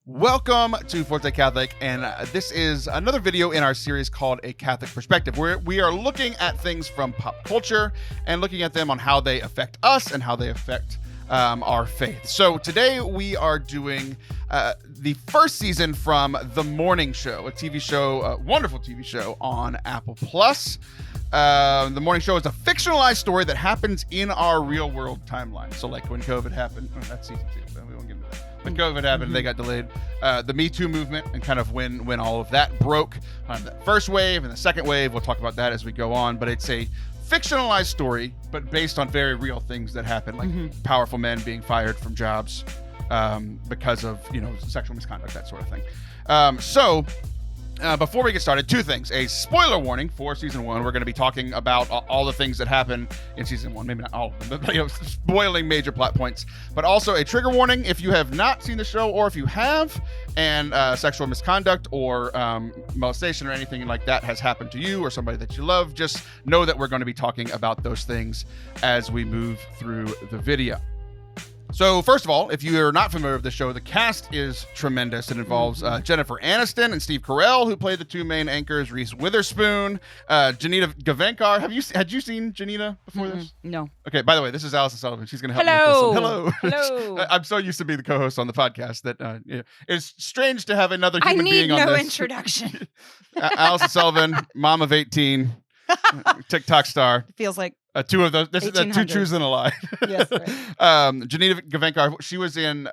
Welcome to Forte Catholic, and this is another video in our series called A Catholic Perspective, where we are looking at things from pop culture and looking at them on how they affect us and how they affect our faith. So today we are doing the first season from The Morning Show, a TV show, a wonderful TV show on Apple Plus. The Morning Show is a fictionalized story that happens in our real world timeline. So like when COVID happened, that's season 2, so we won't get into that. When COVID happened, they got delayed. The Me Too movement and kind of when all of that broke. The first wave and the second wave, we'll talk about that as we go on. But it's a fictionalized story, but based on very real things that happen, like powerful men being fired from jobs because of sexual misconduct, that sort of thing. Before we get started, two things. A spoiler warning for season 1. We're going to be talking about all the things that happen in season 1. Maybe not all of them, but spoiling major plot points. But also a trigger warning if you have not seen the show, or if you have, and sexual misconduct or molestation or anything like that has happened to you or somebody that you love, just know that we're going to be talking about those things as we move through the video. So first of all, if you are not familiar with the show, the cast is tremendous. It involves Jennifer Aniston and Steve Carell, who play the two main anchors, Reese Witherspoon, Janita Gavankar. Had you seen Janita before this? No. Okay, by the way, this is Allison Sullivan. She's going to help me with this. Hello. I'm so used to being the co-host on the podcast that it's strange to have another human being on this. I need no introduction. Allison Sullivan, mom of 18, TikTok star. Feels like two of those. This is two truths and a lie. Yes, right. Janita Gavankar. She was in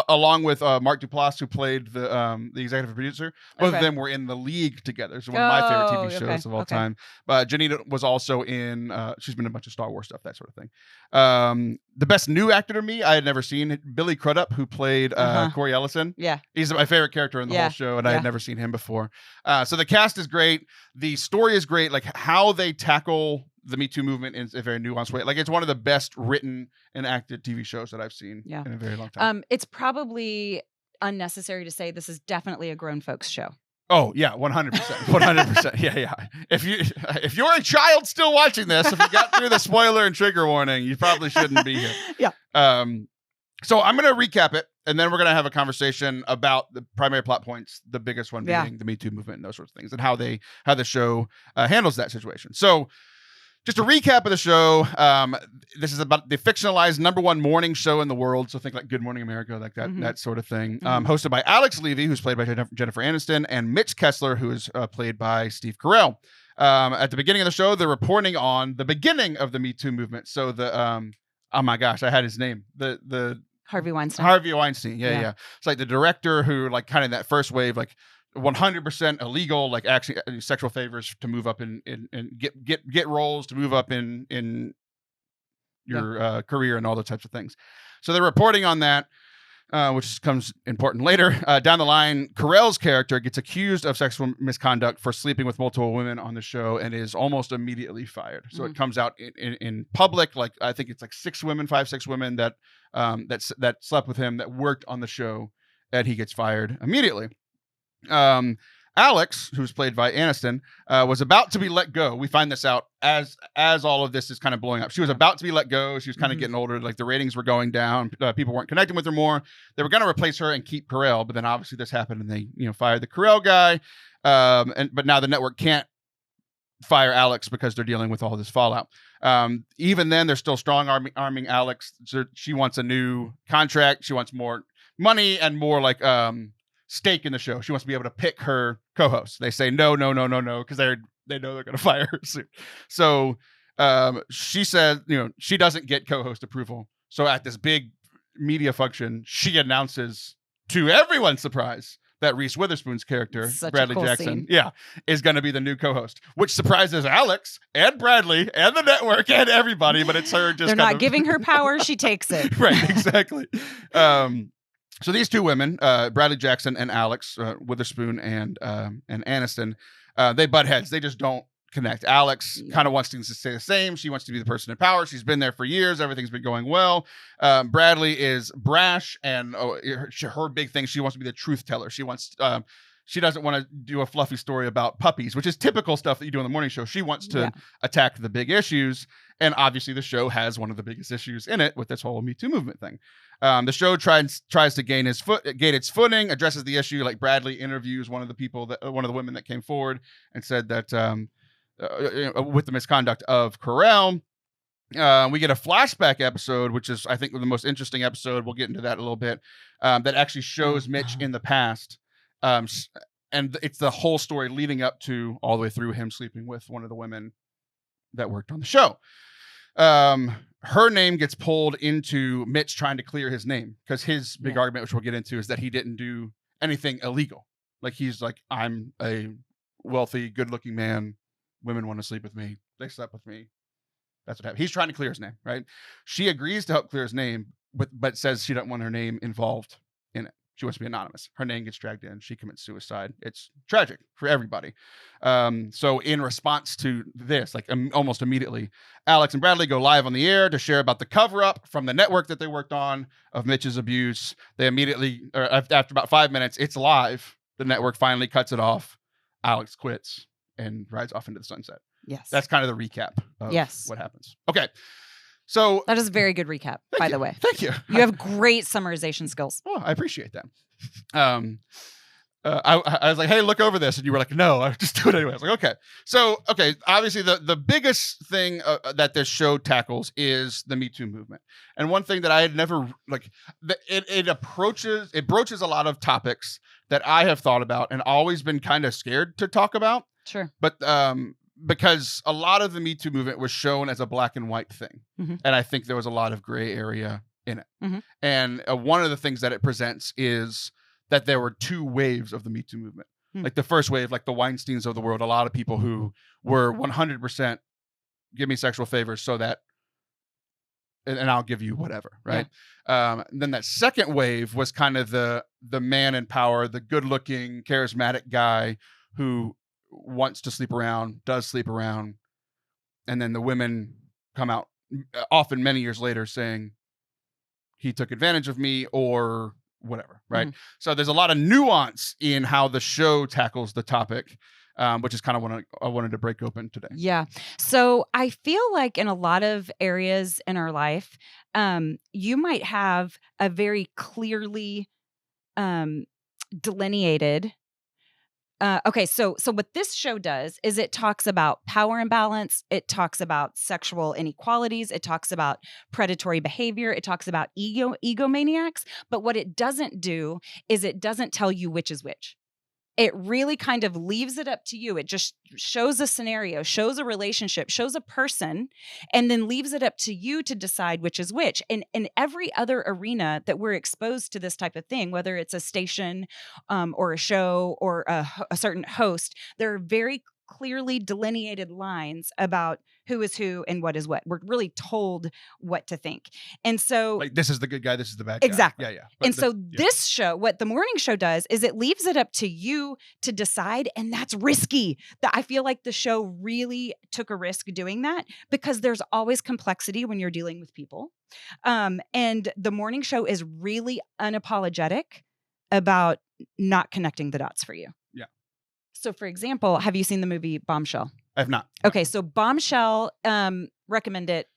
along with Mark Duplass, who played the executive producer. Both of them were in The League together. It's one of my favorite TV shows of all time. Janita was also in. She's been in a bunch of Star Wars stuff, that sort of thing. The best new actor to me, I had never seen Billy Crudup, who played Corey Ellison. Yeah, he's my favorite character in the whole show, and I had never seen him before. So the cast is great. The story is great. Like how they tackle the Me Too movement in a very nuanced way. Like it's one of the best written and acted TV shows that I've seen in a very long time. It's probably unnecessary to say this is definitely a grown folks show. Oh yeah, 100%, 100%. Yeah. If you're a child still watching this, if you got through the spoiler and trigger warning, you probably shouldn't be here. Yeah. So I'm going to recap it, and then we're going to have a conversation about the primary plot points, the biggest one being the Me Too movement and those sorts of things, and how the show handles that situation. So just a recap of the show. This is about the fictionalized #1 morning show in the world. So think like Good Morning America, like that sort of thing. Hosted by Alex Levy, who's played by Jennifer Aniston, and Mitch Kessler, who is played by Steve Carell. At the beginning of the show, they're reporting on the beginning of the Me Too movement. So oh my gosh, I had his name. The Harvey Weinstein. Harvey Weinstein. Yeah. It's like the director who, like, kind of that first wave, like 100% illegal, like actually sexual favors to move up and get roles, to move up in your career and all those types of things. So they're reporting on that, which comes important later. Down the line, Carell's character gets accused of sexual misconduct for sleeping with multiple women on the show and is almost immediately fired. So it comes out in public. Like I think it's like 6 women that slept with him that worked on the show, and he gets fired immediately. Alex, who's played by Aniston, was about to be let go. We find this out as all of this is kind of blowing up. She was about to be let go. She was kind of getting older. Like the ratings were going down. People weren't connecting with her more. They were going to replace her and keep Carell, but then obviously this happened, and they fired the Carell guy. But now the network can't fire Alex because they're dealing with all this fallout. Even then, they're still strong arming Alex. So she wants a new contract. She wants more money and more like stake in the show. She wants to be able to pick her co-host. They say no, because they know they're going to fire her soon. So she said, she doesn't get co-host approval. So at this big media function, she announces, to everyone's surprise, that Reese Witherspoon's character, Bradley Jackson, is going to be the new co-host, which surprises Alex and Bradley and the network and everybody. But it's her just. They're not giving her power; she takes it. Right, exactly. So these two women, Bradley Jackson and Alex Witherspoon and Aniston, they butt heads. They just don't connect. Alex kind of wants things to stay the same. She wants to be the person in power. She's been there for years. Everything's been going well. Bradley is brash, and her big thing, she wants to be the truth teller. She wants she doesn't want to do a fluffy story about puppies, which is typical stuff that you do on the morning show. She wants to attack the big issues. And obviously the show has one of the biggest issues in it with this whole Me Too movement thing. The show tries to gain its footing, addresses the issue. Like Bradley interviews one of the women that came forward and said that with the misconduct of Carell. We get a flashback episode, which is, I think, the most interesting episode. We'll get into that a little bit. That actually shows Mitch in the past. And it's the whole story leading up to all the way through him sleeping with one of the women that worked on the show. Her name gets pulled into Mitch trying to clear his name because his big argument, which we'll get into, is that he didn't do anything illegal. Like, he's like, I'm a wealthy, good-looking man. Women want to sleep with me. They slept with me. That's what happened. He's trying to clear his name, right? She agrees to help clear his name, but says she doesn't want her name involved in it. She wants to be anonymous. Her name gets dragged in. She commits suicide. It's tragic for everybody. So in response to this, like almost immediately, Alex and Bradley go live on the air to share about the cover-up from the network that they worked on of Mitch's abuse. They immediately, after about 5 minutes, it's live. The network finally cuts it off. Alex quits and rides off into the sunset. Yes. That's kind of the recap of what happens. Okay. So that is a very good recap, by the way. Thank you. You have great summarization skills. Oh, I appreciate that. I was like, hey, look over this. And you were like, no, I just do it anyway. I was like, okay. So, obviously the biggest thing that this show tackles is the Me Too movement. And one thing that I had never, it broaches a lot of topics that I have thought about and always been kind of scared to talk about. Sure. But, because a lot of the Me Too movement was shown as a black and white thing. Mm-hmm. And I think there was a lot of gray area in it. Mm-hmm. And one of the things that it presents is that there were two waves of the Me Too movement. Mm-hmm. Like the first wave, like the Weinsteins of the world, a lot of people who were 100% give me sexual favors so that, and I'll give you whatever, right? Yeah. Then that second wave was kind of the man in power, the good looking, charismatic guy who wants to sleep around, does sleep around, and then the women come out often many years later saying he took advantage of me or whatever, right? Mm-hmm. So there's a lot of nuance in how the show tackles the topic, which is kind of what I wanted to break open today. Yeah. So I feel like in a lot of areas in our life, you might have a very clearly delineated. So what this show does is it talks about power imbalance. It talks about sexual inequalities. It talks about predatory behavior. It talks about egomaniacs. But what it doesn't do is it doesn't tell you which is which. It really kind of leaves it up to you. It just shows a scenario, shows a relationship, shows a person, and then leaves it up to you to decide which is which. And in every other arena that we're exposed to this type of thing, whether it's a station or a show or a certain host, there are very clearly delineated lines about who is who and what is what. We're really told what to think. And so like, this is the good guy, this is the bad guy. Exactly. Yeah. And this show, what the morning show does is it leaves it up to you to decide. And that's risky. I feel like the show really took a risk doing that because there's always complexity when you're dealing with people. And the morning show is really unapologetic about not connecting the dots for you. Yeah. So, for example, have you seen the movie Bombshell? I have not. Okay, so Bombshell, recommend it.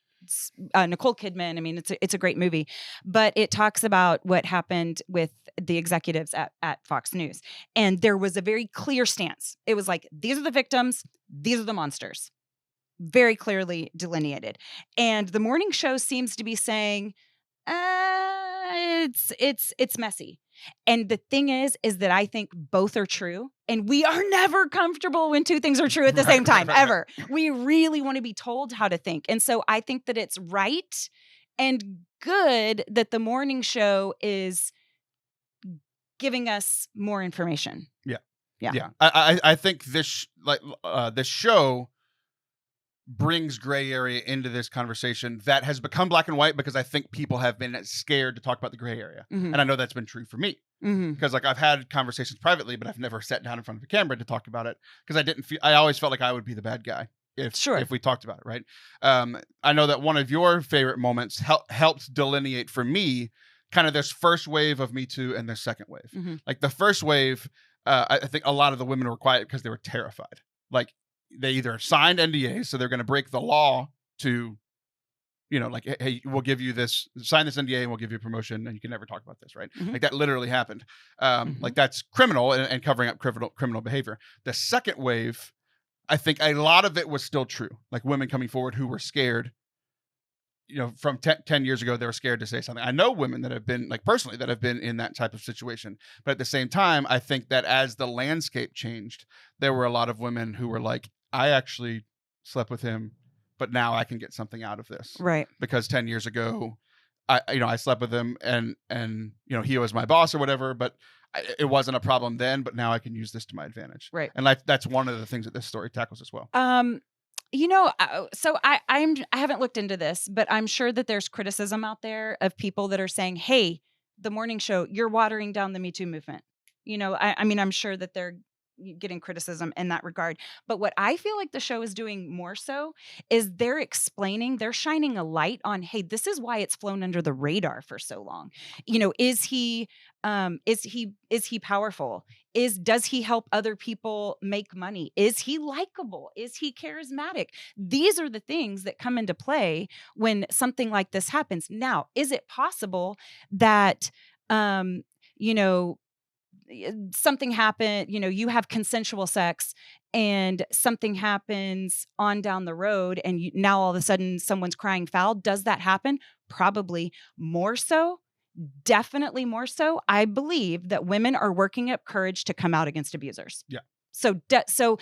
Nicole Kidman. I mean, it's a great movie, but it talks about what happened with the executives at Fox News, and there was a very clear stance. It was like, these are the victims, these are the monsters, very clearly delineated. And the morning show seems to be saying, it's messy. And the thing is that I think both are true. And we are never comfortable when two things are true at the same time, ever. We really want to be told how to think. And so I think that it's right and good that the morning show is giving us more information. Yeah. I think this show brings gray area into this conversation that has become black and white because I think people have been scared to talk about the gray area. Mm-hmm. And I know that's been true for me because like I've had conversations privately, but I've never sat down in front of a camera to talk about it because I always felt like I would be the bad guy if we talked about it. Right. I know that one of your favorite moments helped delineate for me kind of this first wave of Me Too and the second wave. Mm-hmm. Like the first wave, I think a lot of the women were quiet because they were terrified. Like they either signed NDAs, so they're going to break the law to, like, hey, we'll give you this, sign this NDA and we'll give you a promotion and you can never talk about this, right? Mm-hmm. Like that literally happened. Mm-hmm. Like that's criminal and covering up criminal behavior. The second wave, I think a lot of it was still true. Like women coming forward who were scared, from 10 years ago, they were scared to say something. I know women that have been, like personally, that have been in that type of situation. But at the same time, I think that as the landscape changed, there were a lot of women who were like, I actually slept with him, but now I can get something out of this. Right. Because 10 years ago, I slept with him and he was my boss or whatever, but it wasn't a problem then, but now I can use this to my advantage. Right. And that's one of the things that this story tackles as well. So I haven't looked into this, but I'm sure that there's criticism out there of people that are saying, hey, the morning show, you're watering down the Me Too movement. I mean, I'm sure that they're getting criticism in that regard. But what I feel like the show is doing more so is they're shining a light on, hey, this is why it's flown under the radar for so long. Is he powerful? Does he help other people make money? Is he likable? Is he charismatic? These are the things that come into play when something like this happens. Now, is it possible that, something happened, you have consensual sex and something happens on down the road and now all of a sudden someone's crying foul? Does that happen? Probably more so. Definitely more so. I believe that women are working up courage to come out against abusers. Yeah. So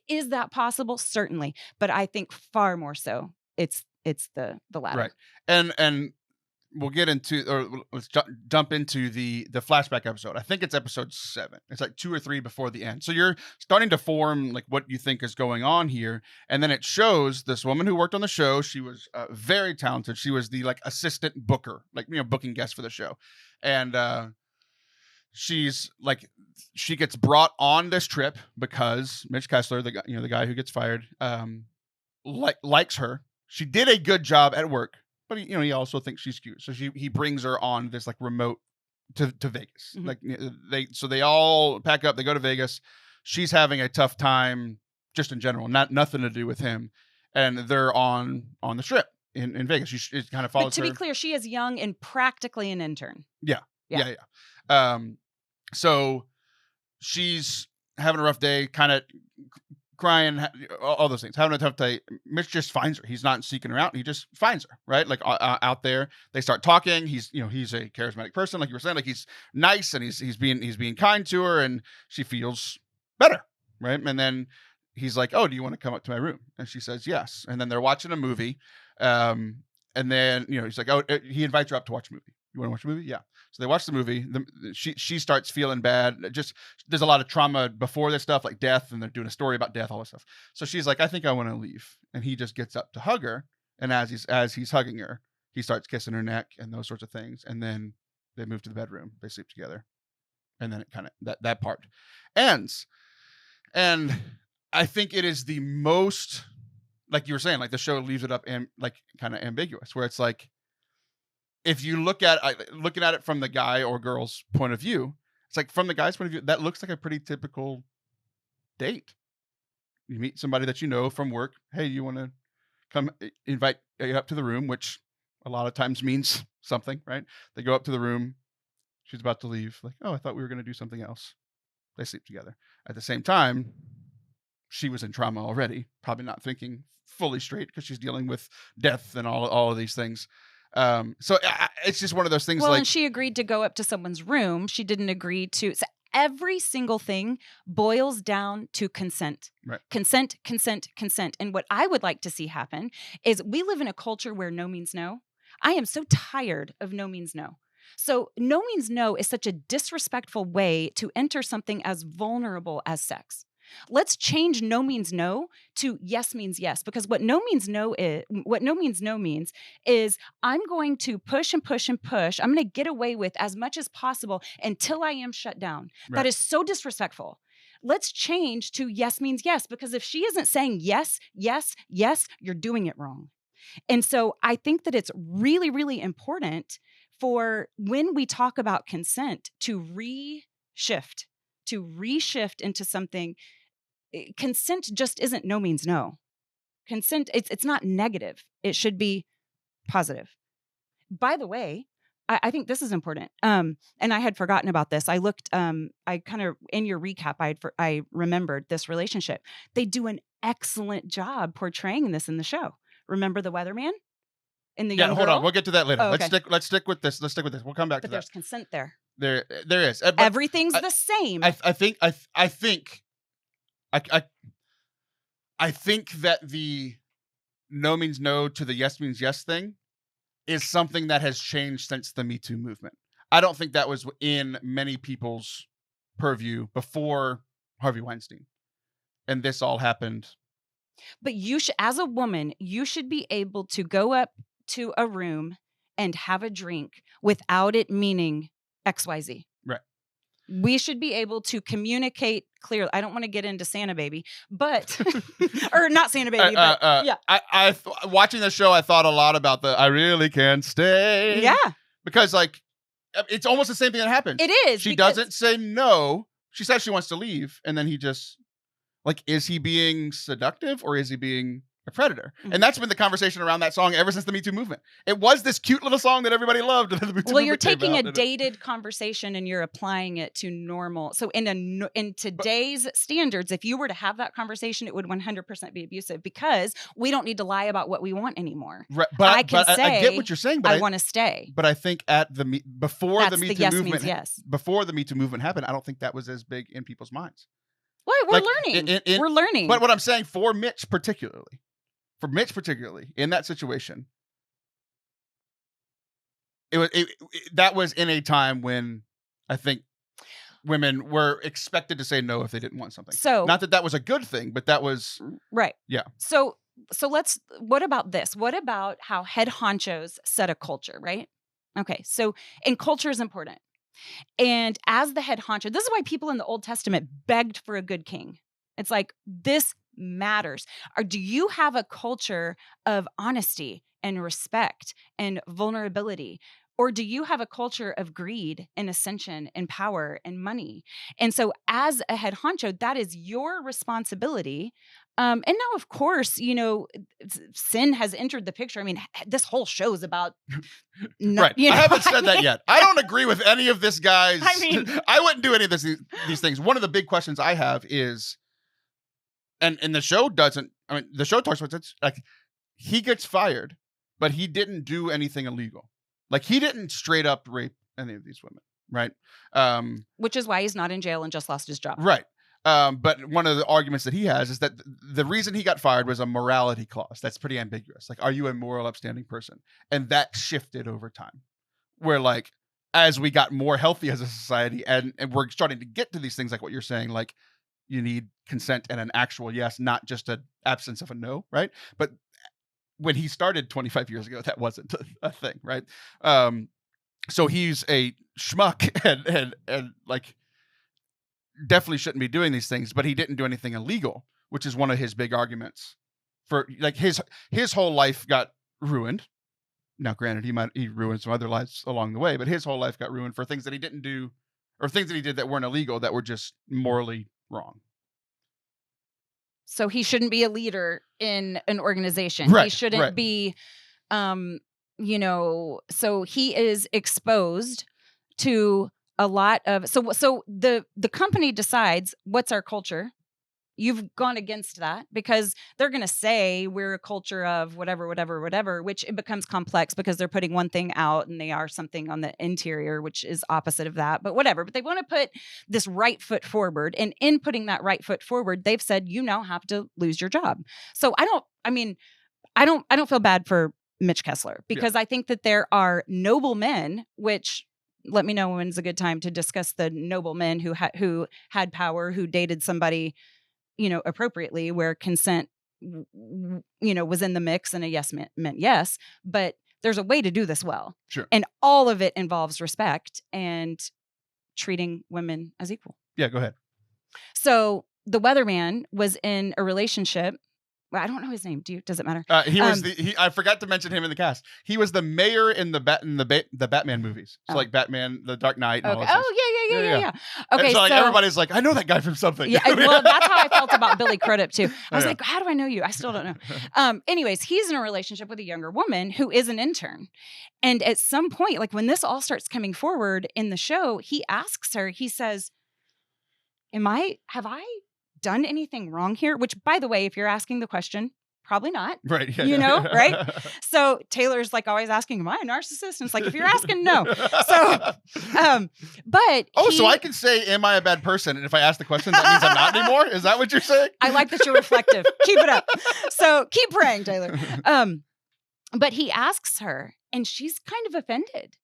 is that possible? Certainly. But I think far more so it's the latter. Right. And we'll get into, or let's jump into the flashback episode. I think it's episode 7. It's like 2 or 3 before the end. So you're starting to form like what you think is going on here. And then it shows this woman who worked on the show. She was very talented. She was the like assistant booker, like, booking guests for the show. And she's like, she gets brought on this trip because Mitch Kessler, the guy who gets fired, likes her. She did a good job at work. But he also thinks she's cute, so he brings her on this like remote to Vegas. Mm-hmm. Like they all pack up, they go to Vegas. She's having a tough time just in general, nothing to do with him, and they're on the strip in Vegas. It kind of follows. But to be clear, she is young and practically an intern. Yeah. So she's having a rough day, kind of crying, all those things, having a tough day. Mitch just finds her. He's not seeking her out. He just finds her, right? Like out there, they start talking. He's a charismatic person, like you were saying. Like he's nice and he's being kind to her, and she feels better, right? And then he's like, "Oh, do you want to come up to my room?" And she says yes. And then they're watching a movie, and then he's like, "Oh," he invites her up to watch a movie. You want to watch a movie? Yeah. So they watch the movie. She starts feeling bad. Just there's a lot of trauma before this stuff, like death, and they're doing a story about death, all this stuff. So she's like, I think I want to leave. And he just gets up to hug her. And as he's hugging her, he starts kissing her neck and those sorts of things. And then they move to the bedroom. They sleep together. And then it kind of that part ends. And I think it is the most, like you were saying, like the show leaves it up and like kind of ambiguous, where it's like, if you looking at it from the guy or girl's point of view, it's like from the guy's point of view, that looks like a pretty typical date. You meet somebody that you know from work. Hey, you want to come invite you up to the room, which a lot of times means something, right? They go up to the room. She's about to leave. Like, oh, I thought we were going to do something else. They sleep together. At the same time, she was in trauma already, probably not thinking fully straight because she's dealing with death and all of these things. So it's just one of those things. Well, like, and she agreed to go up to someone's room. She didn't agree to. So every single thing boils down to consent. Right. Consent. And what I would like to see happen is we live in a culture where no means no. I am so tired of no means no. So no means no is such a disrespectful way to enter something as vulnerable as sex. Let's change no means no to yes means yes, because what no means no means is I'm going to push and push and push. I'm going to get away with as much as possible until I am shut down. Right. That is so disrespectful. Let's change to yes means yes, because if she isn't saying yes, yes, yes, you're doing it wrong. And so I think that it's really, really important for when we talk about consent to reshift into something. Consent just isn't no means no. Consent, it's not negative. It should be positive. By the way, I think this is important. And I had forgotten about this. I looked, I kind of, in your recap, I remembered this relationship. They do an excellent job portraying this in the show. Remember the weatherman and the young hold girl? on. We'll get to that later. Oh, okay. Let's stick with this. We'll come back to But that. there's consent there. There is. But Everything's the same. I think that the no means no to the yes means yes thing is something that has changed since the Me Too movement. I don't think that was in many people's purview before Harvey Weinstein. And this all happened. But you should, as a woman, you should be able to go up to a room and have a drink without it meaning XYZ. Right. We should be able to communicate clearly. I don't want to get into Santa Baby, but or not Santa Baby, but yeah. I watching the show, I thought a lot about I really can't stay. Yeah. Because like it's almost the same thing that happens. It is. She doesn't say no. She says she wants to leave, and then he just is he being seductive or is he being a predator? Mm-hmm. And that's been the conversation around that song ever since the Me Too movement. It was this cute little song that everybody loved. And then the Me Too well, you're taking a dated conversation and you're applying it to normal. So in today's standards, if you were to have that conversation, it would 100% be abusive because we don't need to lie about what we want anymore. Right, but I can say, I get what you're saying, but I want to stay. But I think before the Me Too movement, yes. Before the Me Too movement happened, I don't think that was as big in people's minds. Well, we're learning. We're learning. But what I'm saying for Mitch particularly, in that situation, that was in a time when I think women were expected to say no if they didn't want something. So not that was a good thing, but that was right. Yeah. So what about this? What about how head honchos set a culture, right? Okay. So, and culture is important. And as the head honcho, this is why people in the Old Testament begged for a good king. It's like, this matters. Or do you have a culture of honesty and respect and vulnerability? Or do you have a culture of greed and ascension and power and money? And so as a head honcho, that is your responsibility. And now, of course, sin has entered the picture. I mean, this whole show is about... right. I haven't said that yet. I don't agree with any of this, guys. I mean... I wouldn't do any of these things. One of the big questions I have is... And the show doesn't... I mean, the show talks about it. Like, he gets fired, but he didn't do anything illegal. Like, he didn't straight up rape any of these women, right? Which is why he's not in jail and just lost his job. Right. But one of the arguments that he has is that the reason he got fired was a morality clause. That's pretty ambiguous. Like, are you a moral, upstanding person? And that shifted over time. Where, like, as we got more healthy as a society and we're starting to get to these things like what you're saying, like, you need consent and an actual yes, not just an absence of a no, right? But when he started 25 years ago, that wasn't a thing, right? So he's a schmuck and like definitely shouldn't be doing these things, but he didn't do anything illegal, which is one of his big arguments for like his whole life got ruined. Now, granted, he ruined some other lives along the way, but his whole life got ruined for things that he didn't do or things that he did that weren't illegal, that were just morally wrong. So he shouldn't be a leader in an organization. Right, he shouldn't be, so he is exposed to a lot of, so the company decides what's our culture. You've gone against that because they're going to say we're a culture of whatever, which it becomes complex because they're putting one thing out and they are something on the interior, which is opposite of that, but whatever. But they want to put this right foot forward. And in putting that right foot forward, they've said, you now have to lose your job. So I don't feel bad for Mitch Kessler because I think that there are noble men, which let me know when's a good time to discuss the noble men who had power, who dated somebody appropriately, where consent, was in the mix and a yes meant yes, but there's a way to do this well. Sure. And all of it involves respect and treating women as equal. Yeah, go ahead. So the weatherman was in a relationship well, I don't know his name. Does it matter? He was I forgot to mention him in the cast. He was the mayor in the Batman movies. So like Batman, The Dark Knight. And all those things. Yeah. Okay, and so like everybody's like, I know that guy from something. Yeah, well, that's how I felt about Billy Crudup too. I was like, how do I know you? I still don't know. Anyways, he's in a relationship with a younger woman who is an intern. And at some point, like when this all starts coming forward in the show, he asks her, he says, have I done anything wrong here? Which, by the way, if you're asking the question, probably not. Right. Yeah, you know, right? So Taylor's like always asking, am I a narcissist? And it's like, if you're asking, no. So, but so I can say, am I a bad person? And if I ask the question, that means I'm not anymore? Is that what you're saying? I like that you're reflective. Keep it up. So keep praying, Taylor. But he asks her and she's kind of offended.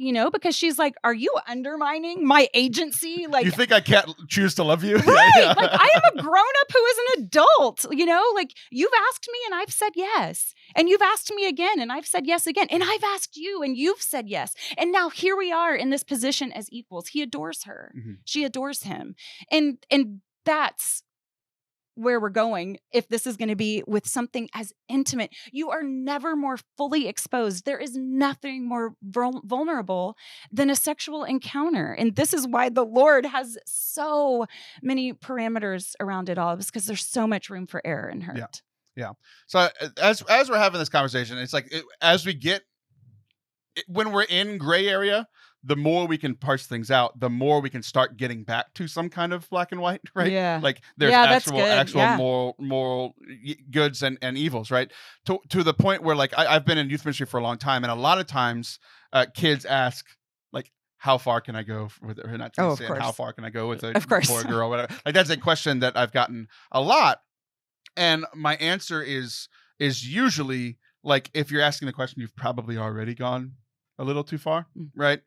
You know, because she's like, are you undermining my agency? Like, you think I can't choose to love you? Right. Yeah. Like, I am a grown-up who is an adult, you know, like you've asked me and I've said yes. And you've asked me again and I've said yes again. And I've asked you and you've said yes. And now here we are in this position as equals. He adores her. Mm-hmm. She adores him. And that's where we're going. If this is going to be with something as intimate, you are never more fully exposed. There is nothing more vulnerable than a sexual encounter. And this is why the Lord has so many parameters around it all, because there's so much room for error and hurt. Yeah. So as we're having this conversation, it's like, when we're in gray area, the more we can parse things out, the more we can start getting back to some kind of black and white, right? Yeah. Like there's actual moral goods and evils, right? To the point where like I've been in youth ministry for a long time, and a lot of times kids ask like, how far can I go with it? Not saying how far can I go with a boy or girl, or whatever. Like that's a question that I've gotten a lot. And my answer is usually like, if you're asking the question, you've probably already gone a little too far, right?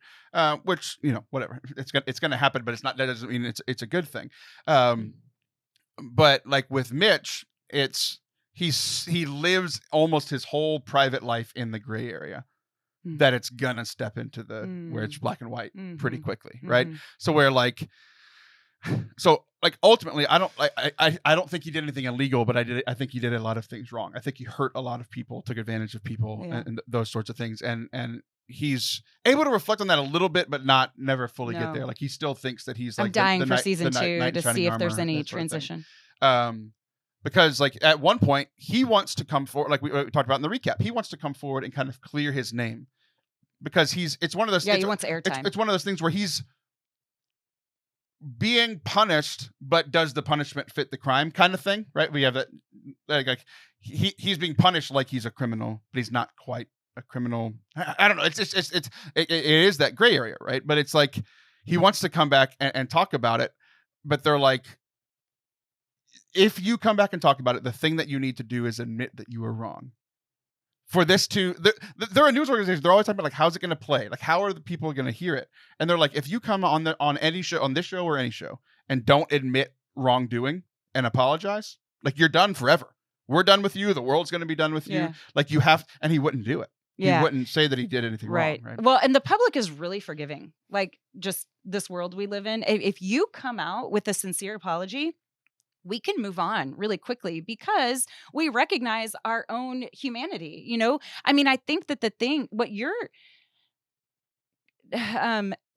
Which, you know, whatever, it's going to happen, but that doesn't mean it's a good thing. But like with Mitch, he lives almost his whole private life in the gray area, that it's gonna step into where it's black and white pretty quickly, right? So where like ultimately, I don't think he did anything illegal, but I think he did a lot of things wrong. I think he hurt a lot of people, took advantage of people, and those sorts of things, and he's able to reflect on that a little bit, but never fully get there. Like he still thinks that he's like, I'm dying for season 2 to see if there's any transition. Because like at one point he wants to come forward, like we talked about in the recap, he wants to come forward and kind of clear his name, because it's one of those, he wants airtime. It's one of those things where he's being punished, but does the punishment fit the crime kind of thing, right? We have that like he's being punished like he's a criminal, but he's not quite a criminal. I don't know. It is that gray area, right? But it's like he wants to come back and talk about it, but they're like, if you come back and talk about it, the thing that you need to do is admit that you were wrong. For this to, there are news organizations, they're always talking about like, how's it going to play? Like, how are the people going to hear it? And they're like, if you come on any show, on this show or any show, and don't admit wrongdoing and apologize, like you're done forever. We're done with you. The world's going to be done with you. Like you have, and he wouldn't do it. Yeah. He wouldn't say that he did anything wrong. Right. Well, and the public is really forgiving. Like just this world we live in. If you come out with a sincere apology, we can move on really quickly because we recognize our own humanity. You know, I mean, I think that what you're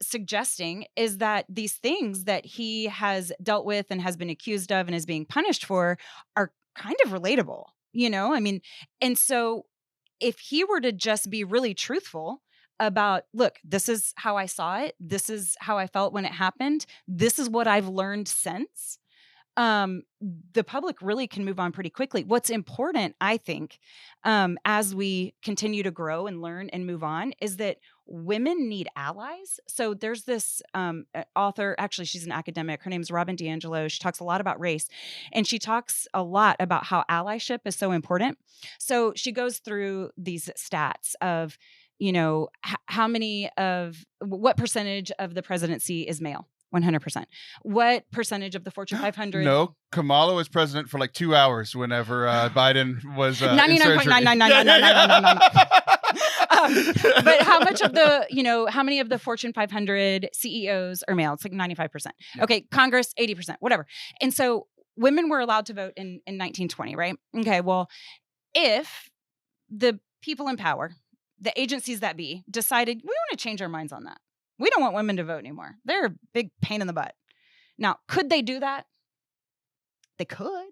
suggesting is that these things that he has dealt with and has been accused of and is being punished for are kind of relatable, you know? I mean, and so if he were to just be really truthful about, look, this is how I saw it. This is how I felt when it happened. This is what I've learned since. The public really can move on pretty quickly. What's important, I think, as we continue to grow and learn and move on, is that women need allies. So there's this author, actually, she's an academic. Her name's Robin DiAngelo. She talks a lot about race, and she talks a lot about how allyship is so important. So she goes through these stats of, you know, what percentage of the presidency is male? 100%. What percentage of the Fortune 500? No, Kamala was president for like 2 hours whenever Biden was 99.99999. But how much of how many of the Fortune 500 CEOs are male? It's like 95%. Yeah. Okay, Congress 80%, whatever. And so women were allowed to vote in 1920, right? Okay, well, if the people in power, the agencies that be, decided we want to change our minds on that, we don't want women to vote anymore, they're a big pain in the butt. Now, could they do that? They could,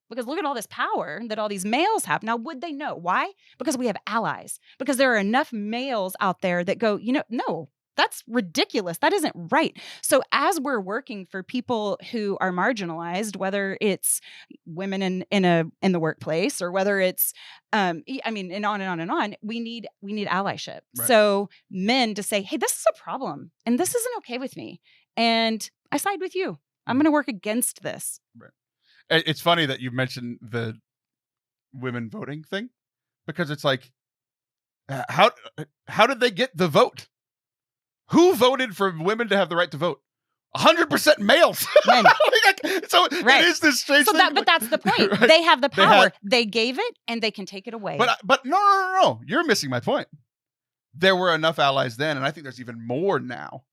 because look at all this power that all these males have. Now, would they? No. Why? Because we have allies. Because there are enough males out there that go, no, that's ridiculous. That isn't right. So as we're working for people who are marginalized, whether it's women in the workplace or whether it's, and on and on and on, we need allyship. Right. So men to say, hey, this is a problem and this isn't okay with me. And I side with you. I'm going to work against this. Right. It's funny that you mentioned the women voting thing, because it's like, how did they get the vote? Who voted for women to have the right to vote? 100% males. Men. So it is this strange thing. But that's the point. Right? They have the power. They gave it, and they can take it away. But no. You're missing my point. There were enough allies then, and I think there's even more now.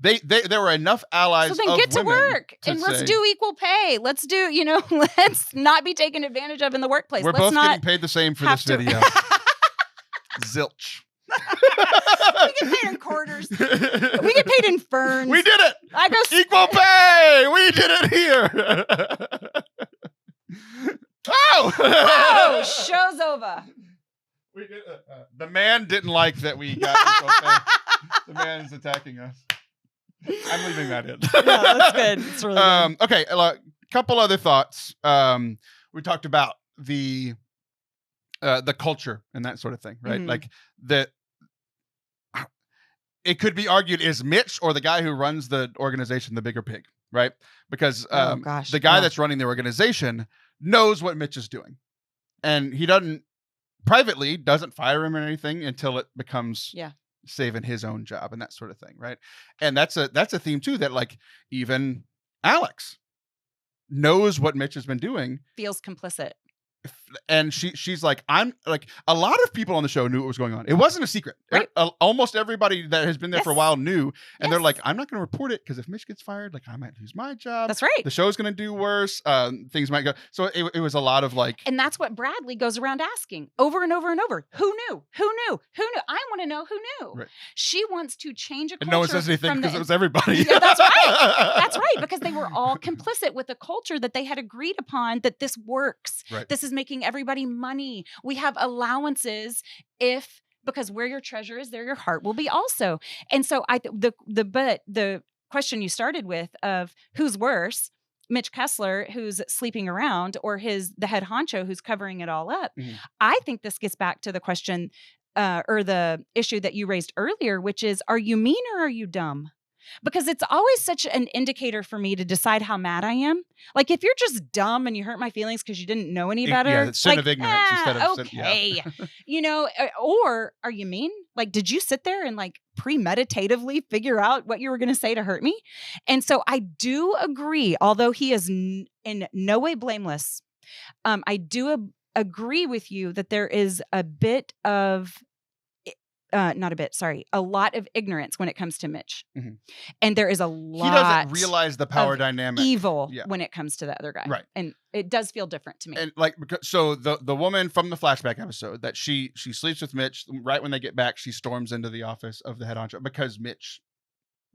There were enough allies. So then get to work and let's do equal pay. Let's do, let's not be taken advantage of in the workplace. We're both getting paid the same for this video. Zilch. We get paid in quarters. We get paid in ferns. We did it. I go equal pay. We did it here. Oh, show's over. We did it. The man didn't like that we got equal pay. The man is attacking us. I'm leaving that in. Yeah, that's good. It's really good. Okay, a couple other thoughts. We talked about the culture and that sort of thing, right? Mm-hmm. Like it could be argued, is Mitch or the guy who runs the organization the bigger pig, right? Because the guy that's running the organization knows what Mitch is doing, and he doesn't fire him or anything until it becomes saving his own job and that sort of thing, right? And that's a theme too, that like even Alex knows what Mitch has been doing, feels complicit. And she's like, I'm like, a lot of people on the show knew what was going on. It wasn't a secret. Right. Almost everybody that has been there for a while knew. And they're like, I'm not going to report it because if Mitch gets fired, like I might lose my job. That's right. The show's going to do worse. Things might go. So it was a lot of like. And that's what Bradley goes around asking over and over and over. Who knew? Who knew? Who knew? I want to know who knew. Right. She wants to change a culture. And no one says anything because it was everybody. Yeah, that's right. That's right. Because they were all complicit with the culture that they had agreed upon, that this works. Right. This is making everybody money. We have allowances because where your treasure is, there your heart will be also. And so the question you started with of who's worse, Mitch Kessler, who's sleeping around, or the head honcho who's covering it all up. Mm-hmm. I think this gets back to the question or the issue that you raised earlier, which is, are you mean or are you dumb? Because it's always such an indicator for me to decide how mad I am. Like if you're just dumb and you hurt my feelings because you didn't know any better. Yeah, it's sin of ignorance instead of okay. Or are you mean? Like, did you sit there and like premeditatively figure out what you were going to say to hurt me? And so I do agree, although he is in no way blameless. I do agree with you that there is a lot of ignorance when it comes to Mitch. Mm-hmm. And there is a lot. He doesn't realize the power dynamic. Evil when it comes to the other guy. Right. And it does feel different to me. And like, so the woman from the flashback episode that she sleeps with Mitch, right when they get back, she storms into the office of the head honcho because Mitch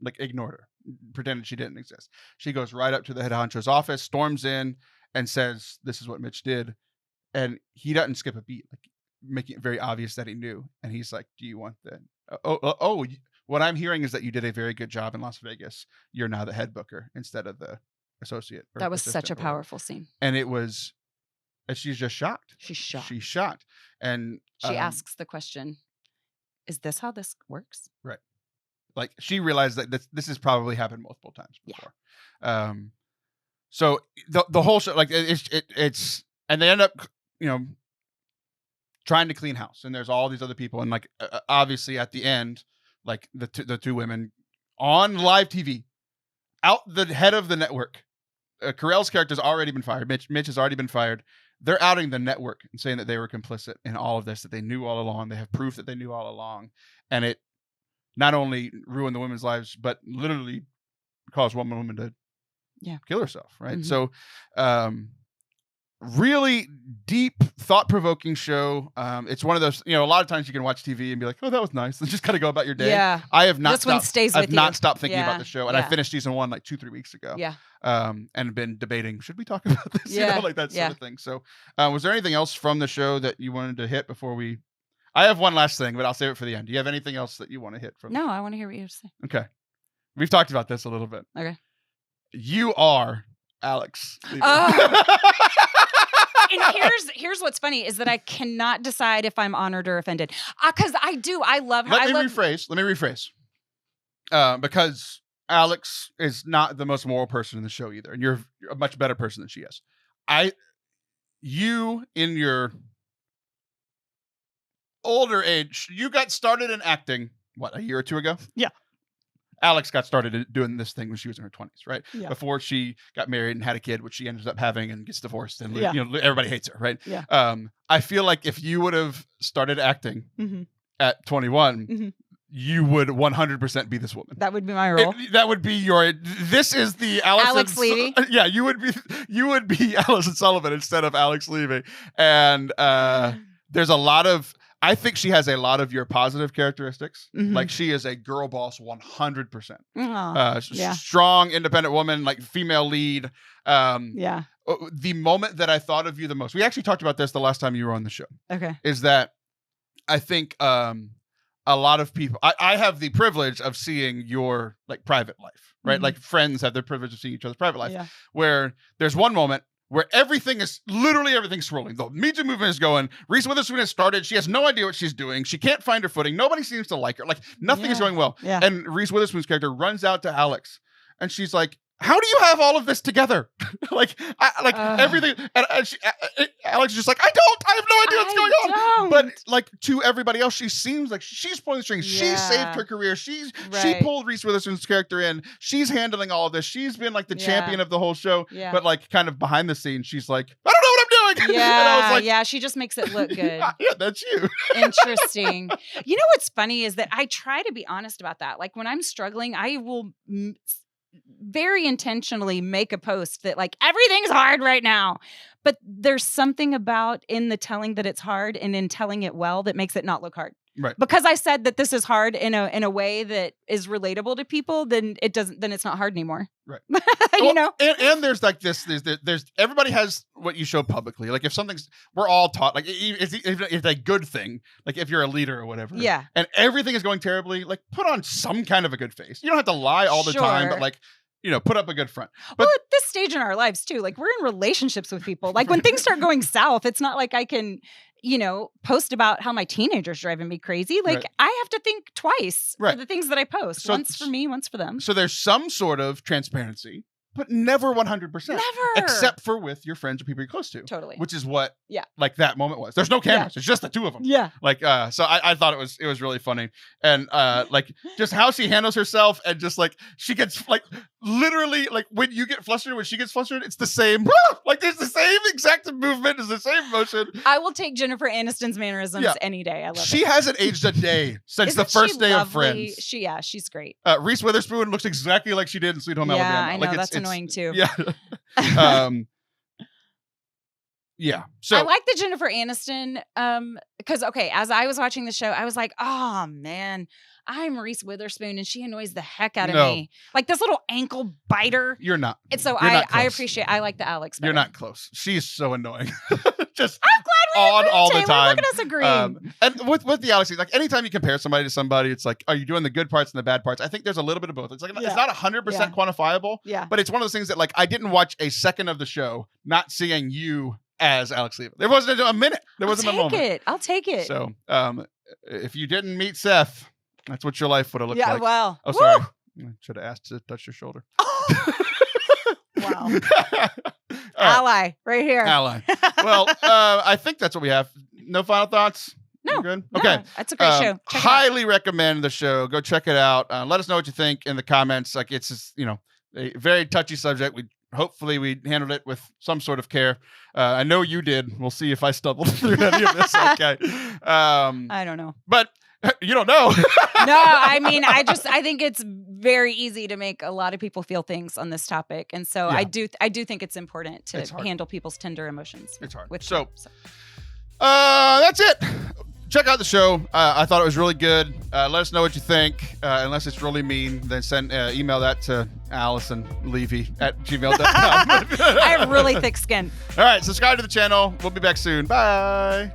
like ignored her, pretended she didn't exist. She goes right up to the head honcho's office, storms in and says, this is what Mitch did. And he doesn't skip a beat. Like, making it very obvious that he knew. And he's like, do you want the what I'm hearing is that you did a very good job in Las Vegas. You're now the head booker instead of the associate. That was such a powerful scene. And she's just shocked. She's shocked. And she asks the question, is this how this works? Right. Like she realized that this has probably happened multiple times before. Yeah. So the whole show, like it's and they end up, trying to clean house, and there's all these other people, and like obviously at the end, like the two women on live TV, out the head of the network. Carell's character's already been fired. Mitch has already been fired. They're outing the network and saying that they were complicit in all of this, that they knew all along. They have proof that they knew all along, and it not only ruined the women's lives, but literally caused one woman to kill herself, right? Mhm. So, really deep, thought-provoking show. It's one of those, a lot of times you can watch TV and be like, oh, that was nice, and just kind of go about your day. Yeah. I have not This one stopped. stays I've with not you. stopped thinking Yeah. about the show, and I Yeah. finished season 1 like 2-3 weeks ago. Yeah. And been debating, should we talk about this? Yeah. Like that sort Yeah. of thing. So, was there anything else from the show that you wanted to hit before we? I have one last thing, but I'll save it for the end. Do you have anything else that you want to hit from? No, I want to hear what you have to say. Okay. We've talked about this a little bit. Okay. You are Alex. Oh. And here's what's funny is that I cannot decide if I'm honored or offended. Because I do. I love her. Let me rephrase. Because Alex is not the most moral person in the show either, and you're a much better person than she is. You in your older age, you got started in acting, what, a year or two ago? Yeah. Alex got started doing this thing when she was in her 20s, right? Yeah. Before she got married and had a kid, which she ended up having and gets divorced, and Yeah. everybody hates her, right? Yeah. I feel like if you would have started acting Mhm. at 21, Mhm. you would 100% be this woman. That would be my role. That would be your. This is the Alex Levy. Yeah, you would be Allison Sullivan instead of Alex Levy, and there's a lot of. I think she has a lot of your positive characteristics. Mhm. Like she is a girl boss 100%. Yeah. Strong, independent woman, like female lead. Yeah. The moment that I thought of you the most, we actually talked about this the last time you were on the show, Okay. is that I think a lot of people, I have the privilege of seeing your like private life, right? Mhm. Like friends have the privilege of seeing each other's private life, Yeah. where there's one moment where everything's swirling. The Me Too movement is going. Reese Witherspoon has started. She has no idea what she's doing. She can't find her footing. Nobody seems to like her. Like nothing is Yeah. going well. Yeah. And Reese Witherspoon's character runs out to Alex, and she's like, how do you have all of this together? Everything. And Alex is just like, I have no idea what's going on. Don't. But like to everybody else, she seems like she's pulling the strings. She Yeah. saved her career. She Right. pulled Reese Witherspoon's character in. She's handling all of this. She's been like the Yeah. champion of the whole show. Yeah. But like kind of behind the scenes, she's like, I don't know what I'm doing. Yeah. And I was like, yeah. She just makes it look good. yeah, that's you. Interesting. You know what's funny is that I try to be honest about that. Like when I'm struggling, I will very intentionally make a post that like everything's hard right now. But there's something about in the telling that it's hard and in telling it well that makes it not look hard. Right. Because I said that this is hard in a way that is relatable to people, then it's not hard anymore. Right. You know? And there's like there's everybody has what you show publicly. Like if we're all taught, like it's a good thing, like if you're a leader or whatever. Yeah. And everything is going terribly, like put on some kind of a good face. You don't have to lie all the time, but Sure. like, put up a good front. But Well, at this stage in our lives too, like we're in relationships with people. Like when things start going south, it's not like I can, post about how my teenager's driving me crazy. Like Right. I have to think twice Right. for the things that I post. So- Once for me, once for them. so there's some sort of transparency, but never 100%. Never. Except for with your friends or people you're close to. Totally. Which is what Yeah. like that moment was. There's no cameras. It's just the two of them. Yeah. Like so I thought it was really funny. And like just how she handles herself, and just like she gets like literally like when you get flustered, when she gets flustered, it's the same like there's the same exact movement, it's the same motion. I will take Jennifer Aniston's mannerisms Yeah. any day. I love She it. hasn't aged a day since Isn't the first she day of lovely? Friends. She's great. Reese Witherspoon looks exactly like she did in Sweet Home Yeah, Alabama. I know, Like, that's annoying too. Yeah. Yeah. So I like the Jennifer Aniston because as I was watching the show, I was like, oh man, I'm Reese Witherspoon and she annoys the heck out of No. me. Like this little ankle biter. you're not. And so You're not I close. I like the Alex better. You're not close. She's so annoying. Just I'm glad we on agree, all the Taylor. time. Look at us agreeing. And with the Alex, like anytime you compare somebody to somebody, it's like, are you doing the good parts and the bad parts? I think there's a little bit of both. It's like Yeah. it's not 100% Yeah. quantifiable, Yeah. but it's one of those things that like I didn't watch a second of the show not seeing you as Alex Levy. There wasn't a minute. There wasn't a moment. I'll take it. So if you didn't meet Seth, that's what your life would have looked yeah, like. well. Oh, Woo! sorry. I should have asked to touch your shoulder. Wow. All right. Ally, right here. Ally. Well, I think that's what we have. No final thoughts? No. We're good? No, Okay. that's a great show. Check it out. Highly recommend the show. Go check it out. Let us know what you think in the comments. Like it's just, a very touchy subject. Hopefully we handled it with some sort of care. I know you did. We'll see if I stumbled through any of this. Okay. I don't know. But you don't know. No, I mean, I think it's very easy to make a lot of people feel things on this topic. And so Yeah. I do think it's important to It's hard. handle people's tender emotions. It's hard. With So- so. That's it. Check out the show. I thought it was really good. Let us know what you think. Unless it's really mean, then send email that to AllisonLevy@gmail.com. I have really thick skin. All right, subscribe to the channel. We'll be back soon. Bye.